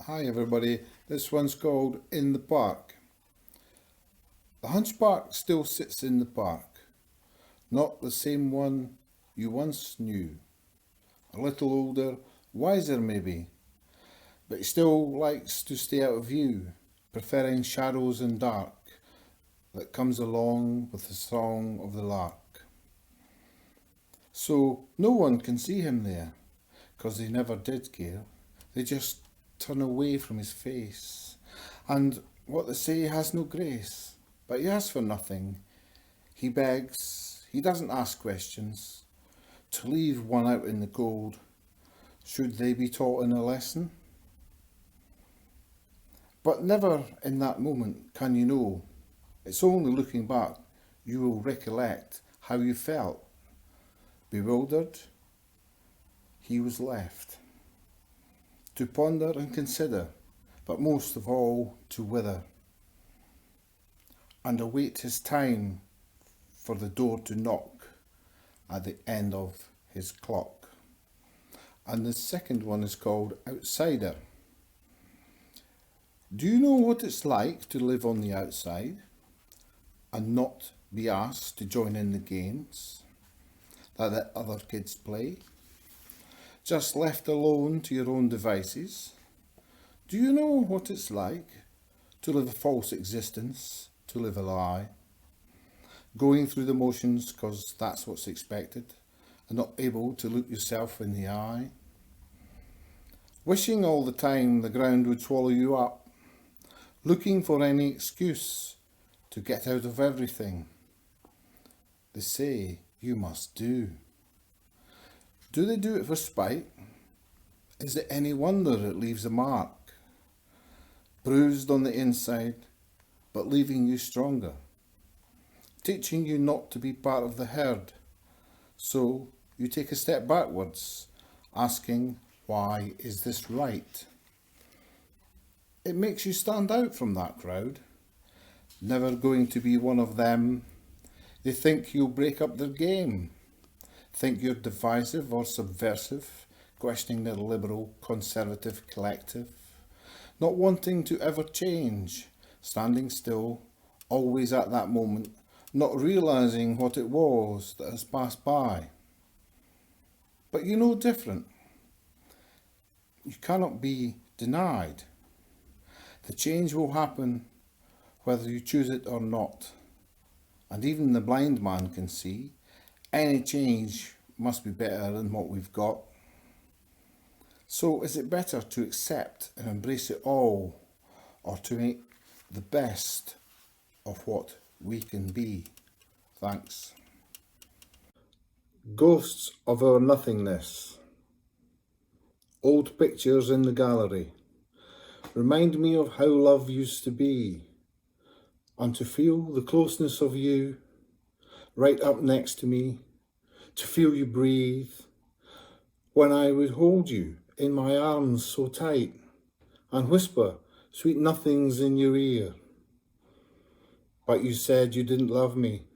Hi everybody, this one's called In the Park. The hunchback still sits in the park, not the same one you once knew. A little older, wiser maybe, but he still likes to stay out of view, preferring shadows and dark that comes along with the song of the lark. So no one can see him there, 'cause they never did care. They just turn away from his face. And what they say has no grace. But he asks for nothing. He begs, he doesn't ask questions. To leave one out in the cold, should they be taught in a lesson? But never in that moment can you know. It's only looking back you will recollect how you felt. Bewildered, he was left to ponder and consider, but most of all to wither, and await his time for the door to knock at the end of his clock. And the second one is called Outsider. Do you know what it's like to live on the outside and not be asked to join in the games that the other kids play? Just left alone to your own devices? Do you know what it's like to live a false existence, to live a lie? Going through the motions 'cause that's what's expected, and not able to look yourself in the eye? Wishing all the time the ground would swallow you up, looking for any excuse to get out of everything they say you must do. Do they do it for spite? Is it any wonder it leaves a mark? Bruised on the inside, but leaving you stronger. Teaching you not to be part of the herd. So you take a step backwards, asking, why is this right? It makes you stand out from that crowd. Never going to be one of them. They think you'll break up their game. Think you're divisive or subversive, questioning the liberal, conservative collective, not wanting to ever change, standing still, always at that moment, not realising what it was that has passed by. But you know different. You cannot be denied. The change will happen whether you choose it or not. And even the blind man can see any change must be better than what we've got. So is it better to accept and embrace it all, or to make the best of what we can be? Thanks. Ghosts of our nothingness. Old pictures in the gallery remind me of how love used to be, and to feel the closeness of you right up next to me, to feel you breathe, when I would hold you in my arms so tight and whisper sweet nothings in your ear. But you said you didn't love me,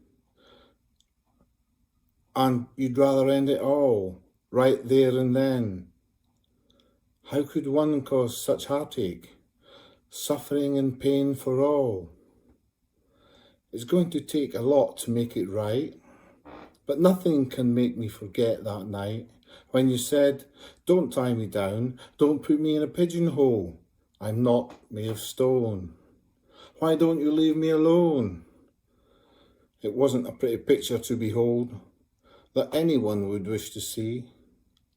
and you'd rather end it all right there and then. How could one cause such heartache, suffering and pain for all? It's going to take a lot to make it right. But nothing can make me forget that night when you said, don't tie me down, don't put me in a pigeonhole. I'm not made of stone. Why don't you leave me alone? It wasn't a pretty picture to behold that anyone would wish to see,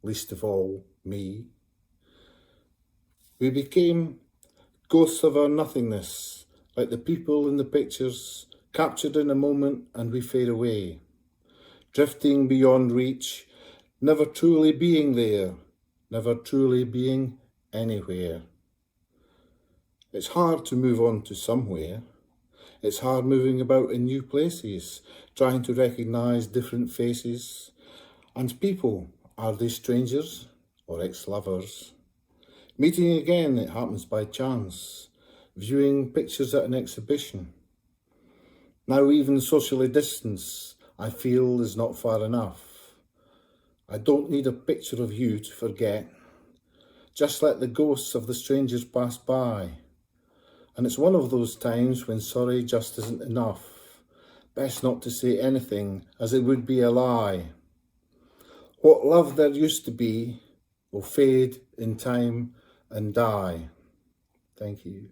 least of all me. We became ghosts of our nothingness, like the people in the pictures, captured in a moment and we fade away. Drifting beyond reach, never truly being there, never truly being anywhere. It's hard to move on to somewhere. It's hard moving about in new places, trying to recognise different faces. And people, are they strangers or ex-lovers? Meeting again, it happens by chance. Viewing pictures at an exhibition. Now even socially distanced, I feel is not far enough. I don't need a picture of you to forget. Just let the ghosts of the strangers pass by. And it's one of those times when sorry just isn't enough. Best not to say anything, as it would be a lie. What love there used to be will fade in time and die. Thank you.